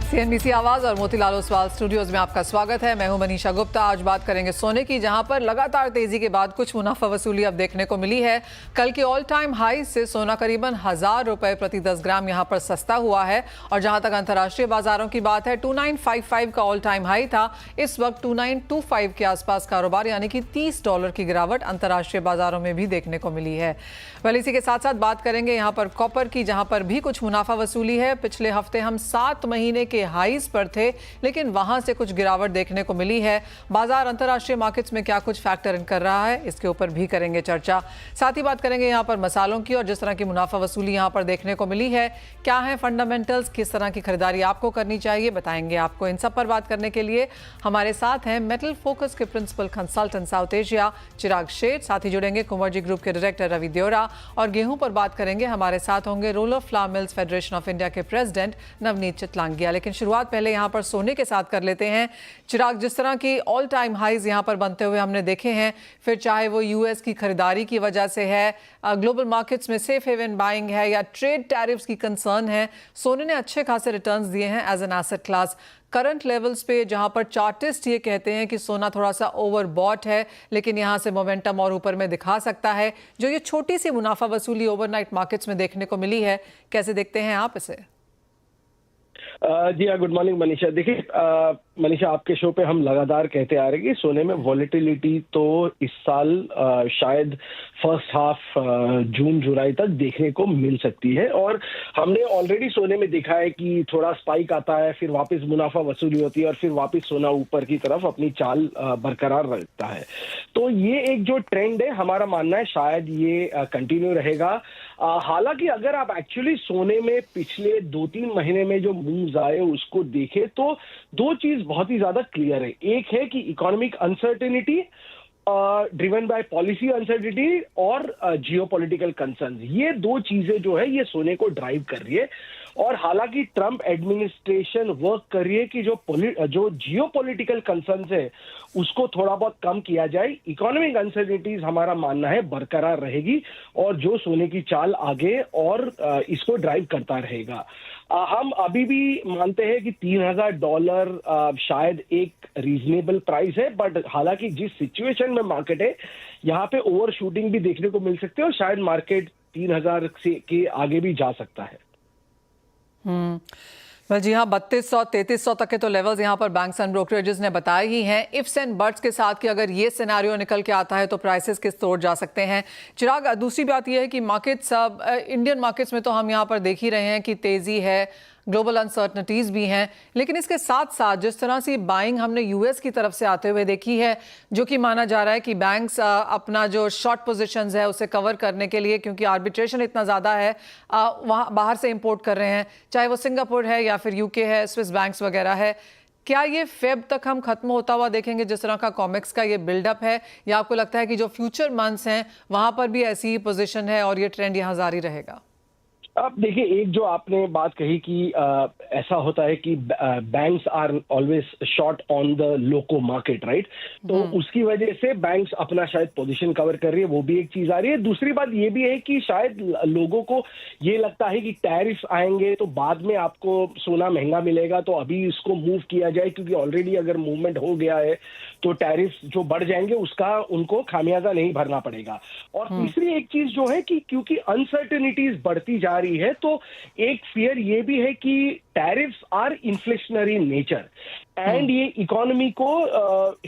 CNBC आवाज और Motilal Oswal studios में आपका स्वागत है। मैं हूं मनीषा गुप्ता। आज बात करेंगे सोने की, जहां पर लगातार तेजी के बाद कुछ मुनाफा वसूली अब देखने को मिली है। कल की ऑल टाइम हाई से सोना करीबन 1000 रुपए प्रति 10 ग्राम यहां पर सस्ता हुआ है। और जहां तक अंतर्राष्ट्रीय बाजारों की बात है, 2955 का ऑल टाइम हाई था। इस वक्त 2925 के आसपास कारोबार, यानी कि $30 की गिरावट अंतर्राष्ट्रीय बाजारों में भी देखने को मिली है। वह इसी के साथ साथ बात करेंगे यहां पर कॉपर की, जहां पर भी कुछ मुनाफा वसूली है। पिछले हफ्ते हम 7 महीने के हाईज पर थे, लेकिन वहां से कुछ गिरावट देखने को मिली है। बाजार अंतर्राष्ट्रीय मार्केट्स में क्या कुछ फैक्टर इन कर रहा है, इसके ऊपर भी करेंगे चर्चा। साथ ही बात करेंगे यहां पर मसालों की और जिस तरह की मुनाफा वसूली यहां पर देखने को मिली है। क्या है फंडामेंटल्स, किस तरह की खरीदारी आपको करनी चाहिए, बताएंगे आपको। इन सब पर बात करने के लिए हमारे साथ हैं मेटल फोकस के प्रिंसिपल कंसल्टेंट साउथ एशिया चिराग शेठ, साथ ही जुड़ेंगे कुंवरजी ग्रुप के डायरेक्टर रवि देओरा। और गेहूं पर बात करेंगे, हमारे साथ होंगे roller flower mills federation of India के प्रेसिडेंट नवनीत चितलांगिया। लेकिन शुरुआत पहले यहां पर सोने के साथ कर लेते हैं। चिराग, जिस तरह की ऑल टाइम हाईज यहां पर बनते हुए हमने देखे हैं, फिर चाहे वो यूएस की खरीदारी की वजह से है, ग्लोबल मार्केट्स में सेफ हेवन बाइंग है, या ट्रेड टैरिफ्स की कंसर्न है, सोने ने अच्छे खासे रिटर्न्स दिए हैं as an asset class. Current levels पे जहां पर चार्टिस्ट ये कहते हैं कि सोना थोड़ा सा ओवरबॉट है, लेकिन यहां से मोमेंटम और ऊपर में दिखा सकता है। जो ये छोटी सी मुनाफा वसूली ओवरनाइट मार्केट्स में देखने को मिली है, कैसे देखते हैं आप इसे? जी हाँ, गुड मॉर्निंग मनीषा। देखिए मनीषा, आपके शो पे हम लगातार कहते आ रहे हैं कि सोने में वॉलेटिलिटी तो इस साल शायद फर्स्ट हाफ जून जुलाई तक देखने को मिल सकती है। और हमने ऑलरेडी सोने में देखा है कि थोड़ा स्पाइक आता है, फिर वापस मुनाफा वसूली होती है और फिर वापस सोना ऊपर की तरफ अपनी चाल बरकरार रखता है। तो ये एक जो ट्रेंड है, हमारा मानना है शायद ये कंटिन्यू रहेगा। हालांकि अगर आप एक्चुअली सोने में पिछले 2-3 महीने में जो मूव्स आए उसको देखें तो दो चीज बहुत ही ज्यादा क्लियर है। एक है कि economic uncertainty driven by policy uncertainty और जियोपॉलिटिकल कंसर्न्स, ये दो चीजें जो है ये सोने को ड्राइव कर रही है। और हालांकि ट्रंप एडमिनिस्ट्रेशन वर्क कर रही है कि जो जियोपॉलिटिकल कंसर्न्स है उसको थोड़ा बहुत कम किया जाए, इकोनॉमिक अनसर्टेनिटीज हमारा मानना है बरकरार रहेगी और जो सोने की चाल आगे और इसको ड्राइव करता रहेगा। हम अभी भी मानते हैं कि $3000 शायद एक रीजनेबल प्राइस है, बट हालांकि जिस सिचुएशन में मार्केट है यहाँ पे ओवर शूटिंग भी देखने को मिल सकती है और शायद मार्केट 3000 से के आगे भी जा सकता है। जी हाँ, 3200-3300 तक के तो लेवल्स यहाँ पर बैंक्स एंड ब्रोकरेजेस ने बताए ही हैं। इफ्स एंड बट्स के साथ कि अगर ये सिनेरियो निकल के आता है तो प्राइसेस किस तोड़ जा सकते हैं। चिराग, दूसरी बात ये है कि मार्केट्स, इंडियन मार्केट्स में तो हम यहाँ पर देख ही रहे हैं कि तेजी है, ग्लोबल अनसर्टनिटीज भी हैं, लेकिन इसके साथ साथ जिस तरह से बाइंग हमने यूएस की तरफ से आते हुए देखी है, जो कि माना जा रहा है कि बैंक्स अपना जो शॉर्ट पोजीशंस है उसे कवर करने के लिए, क्योंकि आर्बिट्रेशन इतना ज़्यादा है, वहाँ बाहर से इंपोर्ट कर रहे हैं, चाहे वो सिंगापुर है या फिर यूके है, स्विस बैंक्स वगैरह है। क्या ये फेब तक हम खत्म होता हुआ देखेंगे जिस तरह का कॉमिक्स का ये बिल्डअप है, या आपको लगता है कि जो फ्यूचर मंथ्स हैं वहाँ पर भी ऐसी ही पोजिशन है और ये ट्रेंड यहाँ जारी रहेगा? अब देखिए, एक जो आपने बात कही कि ऐसा होता है कि banks are always short on the loco market, right? तो उसकी वजह से बैंक्स अपना शायद पोजीशन कवर कर रही है, वो भी एक चीज आ रही है। दूसरी बात ये भी है कि शायद लोगों को ये लगता है कि टैरिफ आएंगे तो बाद में आपको सोना महंगा मिलेगा, तो अभी इसको मूव किया जाए, क्योंकि ऑलरेडी अगर मूवमेंट हो गया है तो टैरिफ जो बढ़ जाएंगे उसका उनको खामियाजा नहीं भरना पड़ेगा। और तीसरी एक चीज जो है कि क्योंकि अनसर्टेनिटीज बढ़ती जा रही है, तो एक फियर ये भी है कि tariffs are inflationary nature and ये इकोनॉमी को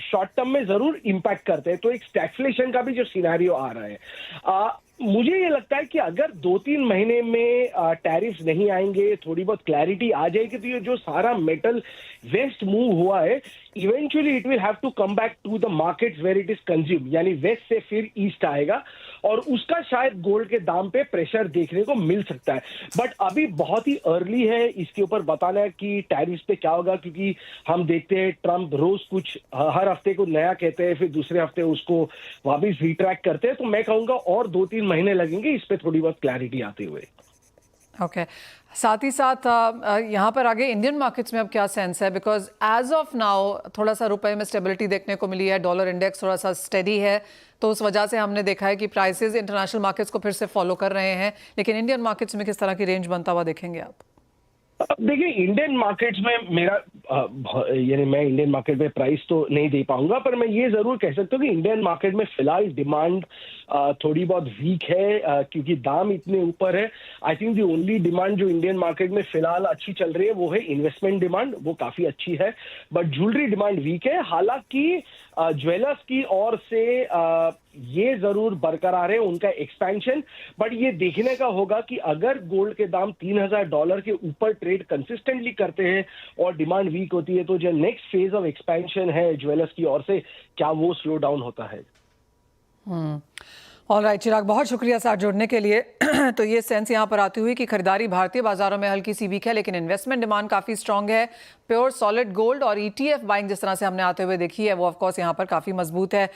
शॉर्ट टर्म में जरूर इंपैक्ट करते हैं। तो एक स्टैगफ्लेशन का भी जो सिनेरियो आ रहा है, मुझे ये लगता है कि अगर 2-3 महीने में टैरिफ्स नहीं आएंगे, थोड़ी बहुत क्लैरिटी आ जाएगी, तो ये जो सारा मेटल वेस्ट मूव हुआ है, eventually it will have to come back to the markets where it is consume, यानी वेस्ट से फिर ईस्ट आएगा और उसका शायद गोल्ड के दाम पे प्रेशर देखने को मिल सकता है। बट अभी बहुत ही अर्ली है इसके ऊपर बताना कि टैरिफ्स पे क्या होगा, क्योंकि हम देखते हैं ट्रंप रोज कुछ हर हफ्ते को नया कहते हैं, फिर दूसरे हफ्ते उसको वापस रिट्रैक्ट करते हैं। तो मैं कहूंगा और 2-3 महीने लगेंगे इस पे थोड़ी बहुत क्लैरिटी आते हुए। ओके, साथ ही साथ यहाँ पर आगे इंडियन मार्केट्स में अब क्या सेंस है, बिकॉज एज ऑफ नाउ थोड़ा सा रुपए में स्टेबिलिटी देखने को मिली है, डॉलर इंडेक्स थोड़ा सा स्टेडी है, तो उस वजह से हमने देखा है कि प्राइसेस इंटरनेशनल मार्केट्स को फिर से फॉलो कर रहे हैं, लेकिन इंडियन मार्केट्स में किस तरह की रेंज बनता हुआ देखेंगे आप? अब देखिए इंडियन मार्केट्स में मेरा यानी मैं इंडियन मार्केट में प्राइस तो नहीं दे पाऊंगा, पर मैं ये जरूर कह सकता हूँ कि इंडियन मार्केट में फिलहाल डिमांड थोड़ी बहुत वीक है, क्योंकि दाम इतने ऊपर है। I think the only demand जो इंडियन मार्केट में फिलहाल अच्छी चल रही है वो है इन्वेस्टमेंट डिमांड, वो काफी अच्छी है। बट ज्वेलरी डिमांड वीक है। हालांकि ज्वेलर्स की ओर से ये जरूर बरकरार है उनका एक्सपेंशन, बट ये देखने का होगा कि अगर गोल्ड के दाम $3,000 के ऊपर ट्रेड कंसिस्टेंटली करते हैं और डिमांड वीक होती है, तो जो नेक्स्ट फेज ऑफ एक्सपेंशन है ज्वेलर्स की ओर से, क्या वो स्लो डाउन होता है। ऑल राइट चिराग, बहुत शुक्रिया साथ जुड़ने के लिए। तो ये सेंस यहाँ पर आती हुई कि खरीदारी भारतीय बाजारों में हल्की सी वीक है, लेकिन इन्वेस्टमेंट डिमांड काफ़ी स्ट्रांग है। प्योर सॉलिड गोल्ड और ईटीएफ बाइंग जिस तरह से हमने आते हुए देखी है वो ऑफ कोर्स यहाँ पर काफ़ी मजबूत है।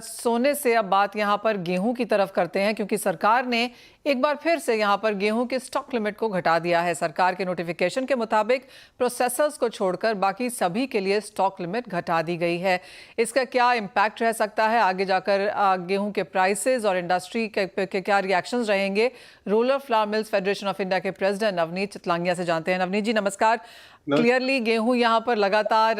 सोने से अब बात यहाँ पर गेहूं की तरफ करते हैं, क्योंकि सरकार ने एक बार फिर से यहाँ पर गेहूं के स्टॉक लिमिट को घटा दिया है। सरकार के नोटिफिकेशन के मुताबिक प्रोसेसर्स को छोड़कर बाकी सभी के लिए स्टॉक लिमिट घटा दी गई है। इसका क्या इम्पैक्ट रह सकता है आगे जाकर गेहूं के प्राइसेस और इंडस्ट्री के क्या रिएक्शंस रहेंगे, rural flower mills federation of India के प्रेसिडेंट नवनीत चितलांगिया से जानते हैं। नवनीत जी नमस्कार। क्लियरली गेहूं यहाँ पर लगातार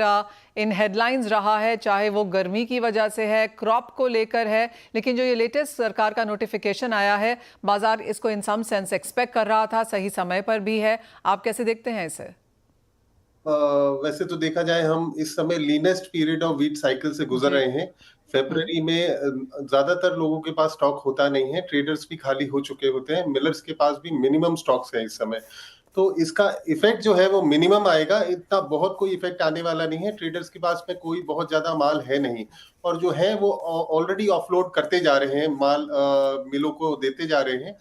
इन हेडलाइंस रहा है, चाहे वो गर्मी की वजह से है, क्रॉप को लेकर है, लेकिन जो ये लेटेस्ट सरकार का नोटिफिकेशन आया है, बाजार इसको इन सम सेंस एक्सपेक्ट कर रहा था, सही समय पर भी है। आप कैसे देखते हैं इसे? वैसे तो देखा जाए हम इस समय लीनेस्ट पीरियड ऑफ वीट साइकिल से गुजर रहे हैं। फरवरी में ज्यादातर लोगों के पास स्टॉक होता नहीं है, ट्रेडर्स भी खाली हो चुके होते हैं, मिलर्स के पास भी मिनिमम स्टॉक्स है इस समय। तो इसका इफेक्ट जो है वो मिनिमम आएगा, इतना बहुत कोई इफेक्ट आने वाला नहीं है। ट्रेडर्स के पास में कोई बहुत ज्यादा माल है नहीं, और जो है वो ऑलरेडी ऑफलोड करते जा रहे हैं माल, मिलों को देते जा रहे हैं।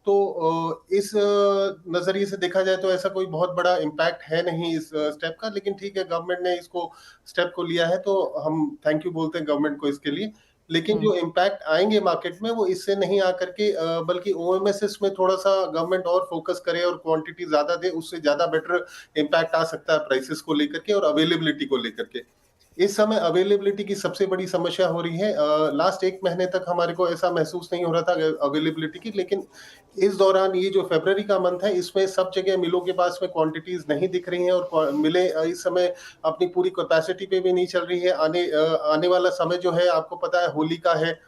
तो इस नजरिए से देखा जाए तो ऐसा कोई बहुत बड़ा इम्पैक्ट है नहीं इस स्टेप का, लेकिन ठीक है गवर्नमेंट ने इसको स्टेप को लिया है तो हम थैंक यू बोलते हैं गवर्नमेंट को इसके लिए। लेकिन जो इम्पैक्ट आएंगे मार्केट में वो इससे नहीं आकर के, बल्कि ओएमएसएस में थोड़ा सा गवर्नमेंट और फोकस करे और क्वांटिटी ज्यादा दे, उससे ज्यादा बेटर इम्पैक्ट आ सकता है प्राइसेस को लेकर के और अवेलेबिलिटी को लेकर के। इस समय अवेलेबिलिटी की सबसे बड़ी समस्या हो रही है। लास्ट एक महीने तक हमारे को ऐसा महसूस नहीं हो रहा था अवेलेबिलिटी की, लेकिन इस दौरान ये जो फरवरी का मंथ है इसमें सब जगह मिलों के पास में क्वांटिटीज नहीं दिख रही हैं, और मिले इस समय अपनी पूरी कैपेसिटी पे भी नहीं चल रही है। आने वाला समय जो है आपको पता है होली का है,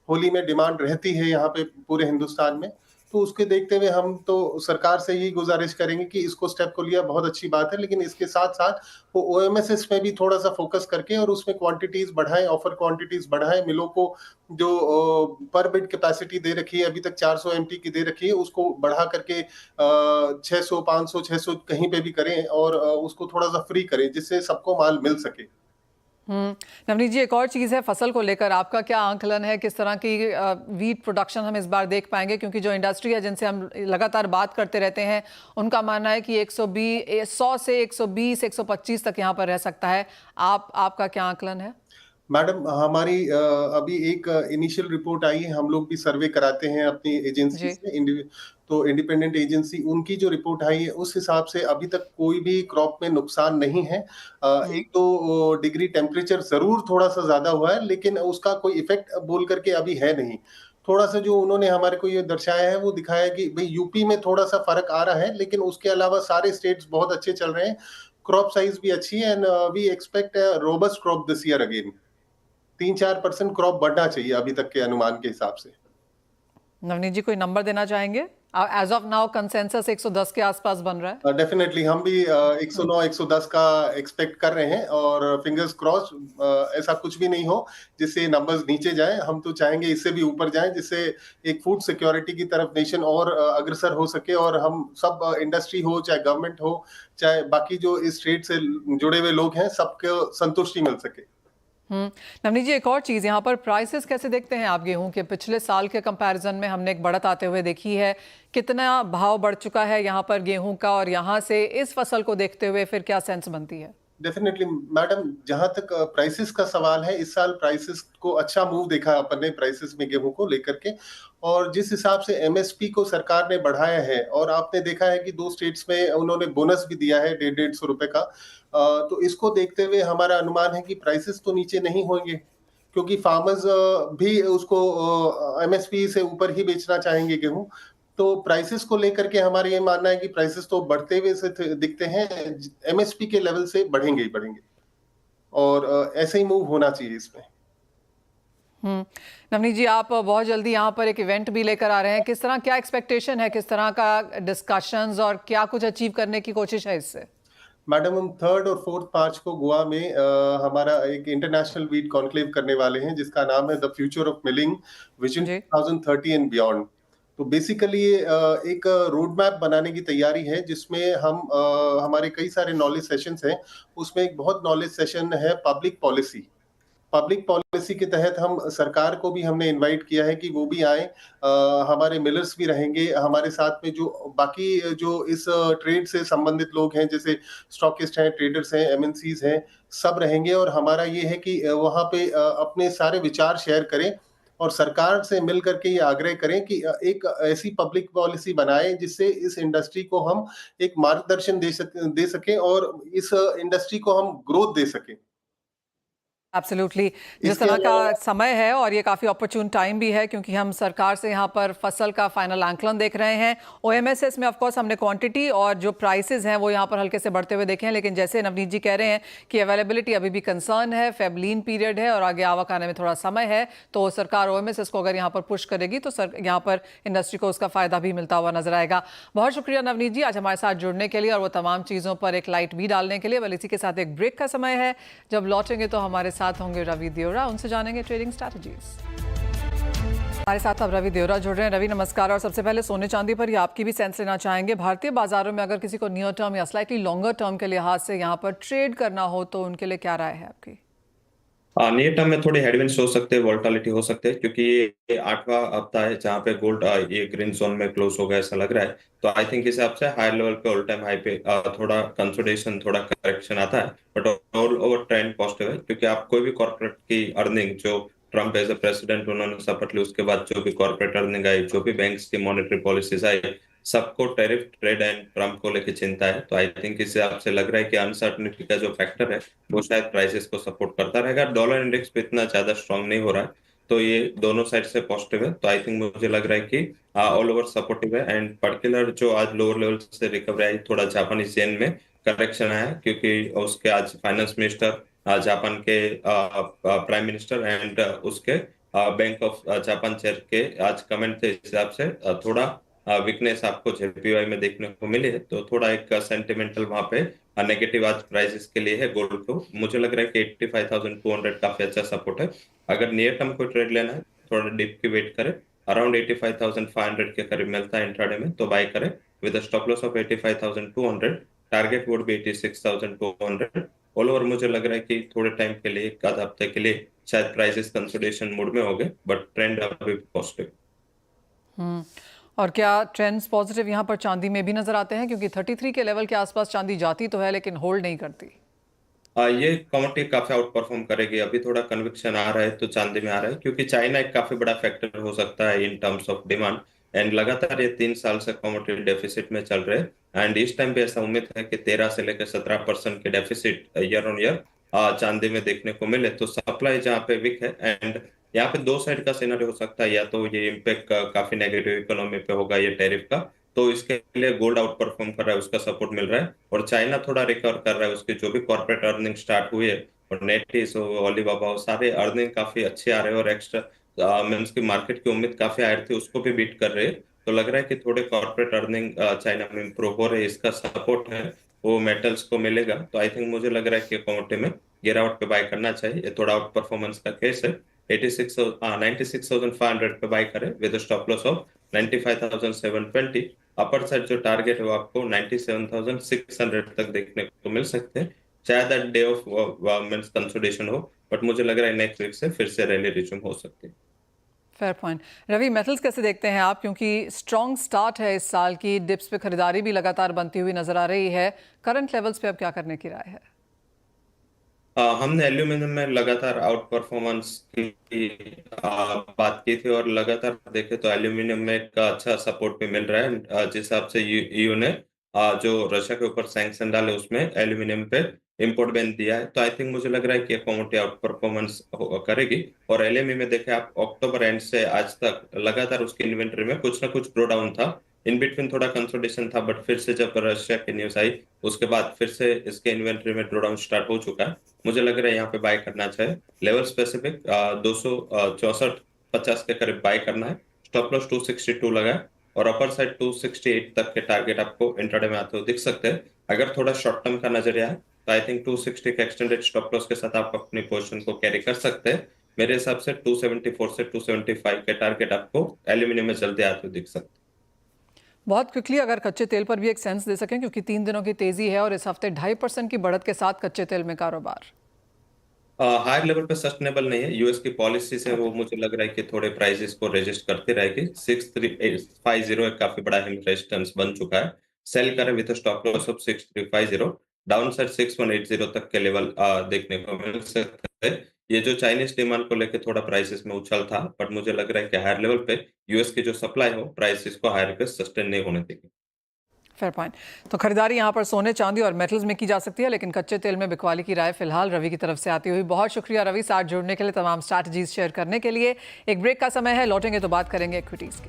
होली में डिमांड रहती है यहाँ पे पूरे हिंदुस्तान में। तो उसके देखते हुए हम तो सरकार से यही गुजारिश करेंगे कि इसको स्टेप को लिया बहुत अच्छी बात है, लेकिन इसके साथ साथ वो ओएमएसएस में भी थोड़ा सा फोकस करके और उसमें क्वांटिटीज बढ़ाएं, ऑफर क्वांटिटीज बढ़ाएं। मिलों को जो पर बिड कैपेसिटी दे रखी है अभी तक 400 एमटी की दे रखी है, उसको बढ़ा करके 600 500 600 कहीं पे भी करें, और उसको थोड़ा सा फ्री करें जिससे सबको माल मिल सके। नवनीत जी, एक और चीज़ है फसल को लेकर, आपका क्या आंकलन है, किस तरह की वीट प्रोडक्शन हम इस बार देख पाएंगे? क्योंकि जो इंडस्ट्री है जिनसे हम लगातार बात करते रहते हैं उनका मानना है कि 100 से 120 125 तक यहाँ पर रह सकता है। आपका क्या आंकलन है? मैडम हमारी अभी एक इनिशियल रिपोर्ट आई है, हम लोग भी सर्वे कराते हैं अपनी एजेंसी से, तो इंडिपेंडेंट एजेंसी उनकी जो रिपोर्ट आई है उस हिसाब से अभी तक कोई भी क्रॉप में नुकसान नहीं है। 1-2 डिग्री टेम्परेचर जरूर थोड़ा सा ज्यादा हुआ है, लेकिन उसका कोई इफेक्ट बोल करके अभी है नहीं। थोड़ा सा जो उन्होंने हमारे को ये दर्शाया है वो दिखाया है कि भाई यूपी में थोड़ा सा फर्क आ रहा है, लेकिन उसके अलावा सारे स्टेट्स बहुत अच्छे चल रहे हैं, क्रॉप साइज भी अच्छी है, and we expect robust crop this year again. 3-4% crop बढ़ना चाहिए अभी तक के अनुमान के हिसाब से। नवनीत जी, कोई नंबर देना चाहेंगे? एज ऑफ नाउ कंसेंसस 110 के आसपास बन रहा है। डेफिनेटली हम भी 109-110 का एक्सपेक्ट कर रहे हैं, और फिंगर्स क्रॉस ऐसा कुछ भी नहीं हो जिससे नंबर्स नीचे जाएं। हम तो चाहेंगे इससे भी ऊपर जाएं, जिससे एक फूड सिक्योरिटी की तरफ नेशन और अग्रसर हो सके, और हम सब इंडस्ट्री हो, चाहे गवर्नमेंट हो, चाहे बाकी जो इस ट्रेड से जुड़े हुए लोग हैं, सबको संतुष्टि मिल सके। नवनीत जी, एक और चीज़, यहाँ पर प्राइसेस कैसे देखते हैं आप गेहूं के? पिछले साल के कंपैरिजन में हमने एक बढ़त आते हुए देखी है, कितना भाव बढ़ चुका है यहाँ पर गेहूं का, और यहाँ से इस फसल को देखते हुए फिर क्या सेंस बनती है? डेफिनेटली मैडम, जहां तक प्राइसेस का सवाल है, इस साल प्राइसेस को अच्छा मूव देखा अपन ने प्राइसेस में गेहूं को लेकर के, और जिस हिसाब से एमएसपी को सरकार ने बढ़ाया है, और आपने देखा है कि 2 स्टेट्स में उन्होंने बोनस भी दिया है 150-150 रुपए का, तो इसको देखते हुए हमारा अनुमान है कि प्राइसेस तो नीचे नहीं होंगे, क्योंकि फार्मर्स भी उसको एमएसपी से ऊपर ही बेचना चाहेंगे गेहूं। तो प्राइसेस को लेकर के हमारा ये मानना है कि प्राइसेस तो बढ़ते हुए से दिखते हैं, एमएसपी के लेवल से बढ़ेंगे ही बढ़ेंगे, और ऐसे ही मूव होना चाहिए इसमें। नवनीत जी, आप बहुत जल्दी यहाँ पर एक इवेंट भी लेकर आ रहे हैं, किस तरह, क्या एक्सपेक्टेशन है, किस तरह का डिस्कशंस और क्या कुछ अचीव करने की कोशिश है इससे? मैडम, हम 3 और 4 मार्च को गोवा में हमारा एक इंटरनेशनल वीट कॉन्क्लेव करने वाले हैं, जिसका नाम है the future of milling vision G 2030 and beyond. तो बेसिकली ये एक रोड मैप बनाने की तैयारी है, जिसमें हम हमारे कई सारे नॉलेज सेशंस हैं। उसमें एक बहुत नॉलेज सेशन है पब्लिक पॉलिसी के तहत हम सरकार को भी हमने इनवाइट किया है कि वो भी आए, हमारे मिलर्स भी रहेंगे हमारे साथ में, जो बाकी जो इस ट्रेड से संबंधित लोग हैं, जैसे स्टॉकिस्ट हैं, ट्रेडर्स हैं, एमएनसीज हैं, सब रहेंगे। और हमारा ये है कि वहां पे अपने सारे विचार शेयर करें और सरकार से मिल करके ये आग्रह करें कि एक ऐसी पब्लिक पॉलिसी बनाएं जिससे इस इंडस्ट्री को हम एक मार्गदर्शन दे सकें और इस इंडस्ट्री को हम ग्रोथ दे सकें। एब्सोल्युटली। जिस इसके तरह का अलावा समय है और ये काफ़ी अपॉर्चुन टाइम भी है, क्योंकि हम सरकार से यहाँ पर फसल का फाइनल आंकलन देख रहे हैं। ओएमएसएस में ऑफ कोर्स हमने क्वांटिटी और जो प्राइसेस हैं वो यहाँ पर हल्के से बढ़ते हुए देखे हैं, लेकिन जैसे नवनीत जी कह रहे हैं कि अवेलेबिलिटी अभी भी कंसर्न है, फेबलीन पीरियड है और आगे आवक आने में थोड़ा समय है, तो सरकार ओएमएसएस को अगर यहाँ पर पुश करेगी तो यहाँ पर इंडस्ट्री को उसका फायदा भी मिलता हुआ नजर आएगा। बहुत शुक्रिया नवनीत जी आज हमारे साथ जुड़ने के लिए और वो तमाम चीज़ों पर एक लाइट भी डालने के लिए। बल इसी के साथ एक ब्रेक का समय है, जब लौटेंगे तो हमारे साथ होंगे रवि देवरा, उनसे जानेंगे ट्रेडिंग स्ट्रैटेजीज। हमारे साथ अब रवि देवरा जुड़ रहे हैं। रवि नमस्कार। और सबसे पहले सोने चांदी पर ही आपकी भी सेंस लेना चाहेंगे। भारतीय बाजारों में अगर किसी को नियर टर्म या स्लाइटली लॉन्गर टर्म के लिहाज से यहाँ पर ट्रेड करना हो तो उनके लिए क्या राय है आपकी? नियर टर्म में थोड़े हेडविंड्स हो सकते हैं, वोलेटिलिटी हो सकते हैं, क्योंकि ये 8वां हफ्ता है जहां पे गोल्ड ये ग्रीन जोन में क्लोज हो गया ऐसा लग रहा है। तो आई थिंक इस हिसाब से हायर लेवल पे ऑल टाइम हाई पे थोड़ा कंसोलिडेशन, थोड़ा करेक्शन आता है, but all over trend positive है। क्योंकि आप कोई भी कॉर्पोरेट की अर्निंग, जो ट्रम्प एज ए प्रेसिडेंट उन्होंने शपथ ली, उसके बाद जो भी कॉर्पोरेट अर्निंग आई, जो भी बैंक्स की मॉनेटरी पॉलिसीज आई, सबको टैरिफ, ट्रेड एंड ट्रम्प को लेकर चिंता है। तो आई थिंक इस हिसाब से लग रहा है कि अनसर्टनिटी का जो फैक्टर है वो शायद प्राइसेस को सपोर्ट करता रहेगा। डॉलर इंडेक्स पे इतना ज्यादा स्ट्रांग नहीं हो रहा है, तो ये दोनों साइड से पॉजिटिव है। तो आई थिंक मुझे लग रहा है कि ऑल ओवर सपोर्टिव है। एंड पर्टिकुलर जो आज लोअर लेवल से रिकवरी आई, थोड़ा जापानीज येन में करेक्शन आया, क्योंकि उसके आज फाइनेंस मिनिस्टर, जापान के प्राइम मिनिस्टर एंड उसके बैंक ऑफ जापान चेयर के आज कमेंट थे, इस हिसाब से थोड़ा वीकनेस आपको जेपीवाई में देखने को मिली है। तो थोड़ा एक सेंटिमेंटल वहां पे नेगेटिव आज प्राइसेस के लिए है गोल्ड को। मुझे लग रहा है कि 85,200 काफी अच्छा सपोर्ट है। अगर नियर टर्म को ट्रेड लेना है, थोड़ा डिप की वेट करें, अराउंड 85,500 के करीब मिलता है इंट्राडे में, तो बाय करें with a stop loss of 85,200। Target would be 86,200। All over मुझे लग रहा है कि थोड़े टाइम के लिए, एक आध हफ्ते के लिए शायद प्राइसेस कंसोलिडेशन मोड में हो गए, बट ट्रेंड अभी पॉजिटिव। और क्या ट्रेंड्स पॉजिटिव यहाँ पर चांदी में भी नजर आते हैं? क्योंकि 33 के लेवल के आसपास चांदी जाती तो है लेकिन होल्ड नहीं करती। ये कमोडिटी काफी आउट परफॉर्म करेगी। अभी थोड़ा कन्विक्शन आ रहा है तो चांदी में आ रहा है, क्योंकि चाइना एक काफी बड़ा फैक्टर हो सकता है in terms of demand. And लगातार ये 3 साल से कमोडिटी डेफिसिट में चल रहे हैं। एंड इस टाइम पे ऐसा उम्मीद है कि 13 से लेकर 17% के डेफिसिट ईयर ऑन ईयर चांदी में देखने को मिले। तो सप्लाई जहाँ पे वीक है, एंड यहाँ पे दो साइड का सिनेरियो हो सकता है। या तो ये इम्पैक्ट काफी नेगेटिव इकोनॉमी पे होगा ये टैरिफ का, तो इसके लिए गोल्ड आउट परफॉर्म कर रहा है, उसका सपोर्ट मिल रहा है। और चाइना थोड़ा रिकवर कर रहा है, उसके जो भी कॉर्पोरेट अर्निंग स्टार्ट हुई है, और नेटिस ओलिबाबा, सारे अर्निंग काफी अच्छे आ रहे हैं, और एक्स्ट्रा मीन्स की मार्केट की उम्मीद काफी हायर थी, उसको भी बीट कर रहे हैं। तो लग रहा है कि थोड़े कॉर्पोरेट अर्निंग चाइना में इंप्रूव हो रहे हैं, इसका सपोर्ट है वो मेटल्स को मिलेगा। तो आई थिंक मुझे लग रहा है कि कमोडिटी में गिरावट पे बाय करना चाहिए। ये थोड़ा आउट परफॉर्मेंस का केस है। 96,500 पे बाय करें with stop loss of 95,720। Upper side जो टारगेट है वो आपको 97,600 तक देखने को मिल सकते हैं। शायद डे ऑफ मींस कंसोलिडेशन हो, बट मुझे लग रहा है नेक्स्ट वीक से फिर से रैली रिज्यूम हो सकती है। Fair point. रवि, मेटल्स कैसे देखते हैं आप? क्योंकि स्ट्रॉन्ग स्टार्ट है इस साल की, डिप्स पे खरीदारी भी लगातार बनती हुई नजर आ रही है। करंट लेवल्स पे अब क्या करने की राय है? हमने एल्यूमिनियम में लगातार आउट परफॉर्मेंस की बात की थी, और लगातार देखे तो एल्यूमिनियम में एक अच्छा सपोर्ट भी मिल रहा है। जिस हिसाब से ईयू ने जो रशिया के ऊपर सैंक्शन डाले, उसमें एल्यूमिनियम पे इंपोर्ट बैन दिया है। तो आई थिंक मुझे लग रहा है कि कमोडिटी आउट परफॉर्मेंस करेगी। और एलएमई में देखे आप, अक्टूबर एंड से आज तक लगातार उसकी इन्वेंटरी में कुछ ना कुछ ड्रॉ डाउन था। इन बिटवीन थोड़ा कंसोलिडेशन था, बट फिर से जब रशिया की न्यूज आई उसके बाद फिर से इसके इन्वेंट्री में ड्रॉडाउन स्टार्ट हो चुका है। मुझे लग रहा है यहाँ पे बाय करना चाहिए। लेवल स्पेसिफिक 264.50 के करीब बाय करना है। स्टॉप लॉस 262 लगा है और अपर साइड 268 तक के टारगेट आपको इंट्राडे में आते हुए दिख सकते हैं। अगर थोड़ा शॉर्ट टर्म का नजरिया है तो आई थिंक 260 के एक्सटेंडेड स्टॉप लॉस के साथ आप अपनी पोजीशन को कैरी कर सकते हैं। मेरे हिसाब से 274 से 275 के टारगेट आपको एल्यूमिनियम में जल्दी आते हुए दिख सकते हैं। बहुत क्विकली अगर कच्चे तेल पर भी एक सेंस दे सकें, क्योंकि 3 दिनों की तेजी है और इस हफ्ते 2.5% की बढ़त के साथ कच्चे तेल में कारोबार हायर लेवल पे सस्टेनेबल नहीं है। यूएस की पॉलिसी से वो मुझे लग रहा है कि थोड़े प्राइसेस को रेजिस्ट करती रहेगी। 6350 एक काफी बड़ा रेजिस्टेंस बन चुका है। सेल करें with stop loss of 6350, down side 6180 तक के लेवल देखने को मिल सकते हैं। ये जो चाइनीज डिमांड को लेकर थोड़ा प्राइसेस में उछल था, बट मुझे लग रहा है कि हायर लेवल पे यूएस की जो सप्लाई हो प्राइसेस को हायर पे सस्टेन नहीं होने देगी। Fair point. तो खरीदारी यहाँ पर सोने, चांदी और मेटल्स में की जा सकती है, लेकिन कच्चे तेल में बिकवाली की राय फिलहाल रवि की तरफ से आती हुई। बहुत शुक्रिया रवि, साथ जुड़ने के लिए, तमाम स्ट्रैटेजीज शेयर करने के लिए। एक ब्रेक का समय है, लौटेंगे तो बात करेंगे इक्विटीज की।